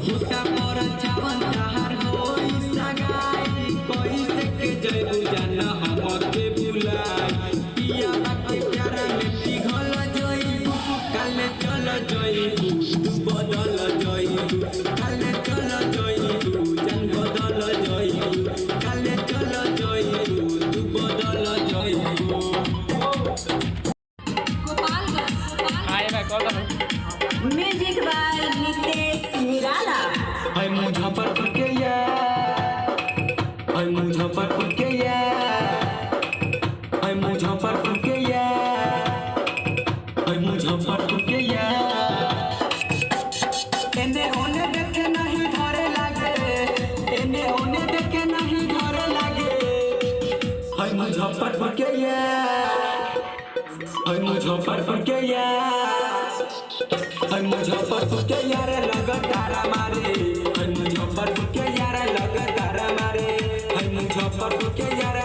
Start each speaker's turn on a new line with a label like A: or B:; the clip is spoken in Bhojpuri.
A: भुट्टा पर चावल तहार होई सगाई कैसे के जयबू जाना हमके बुलाई पिया के प्यारा में पिघल जइबू काले चल जइबू तू बदल जइबू काले चल जइबू जान बदल जइबू काले चल जइबू तू बदल जइबू
B: म्यूजिक बाय नितेश निराला।
A: हाय मुजफ्फरपुर के यार, हाय मुजफ्फरपुर के यार, हाय मुजफ्फरपुर के यार, हाय मुजफ्फरपुर के यार। एने ओने देखे नहीं घरे लागे, एने ओने देखे नहीं घरे लागे। हाय मुजफ्फरपुर के यार, हाय मुजफ्फरपुर के यार, हाय मुजफ्फरपुर के यार लगातार मारे, हाय मुजफ्फरपुर के यार लगातार मारे, हाय मुजफ्फरपुर के यार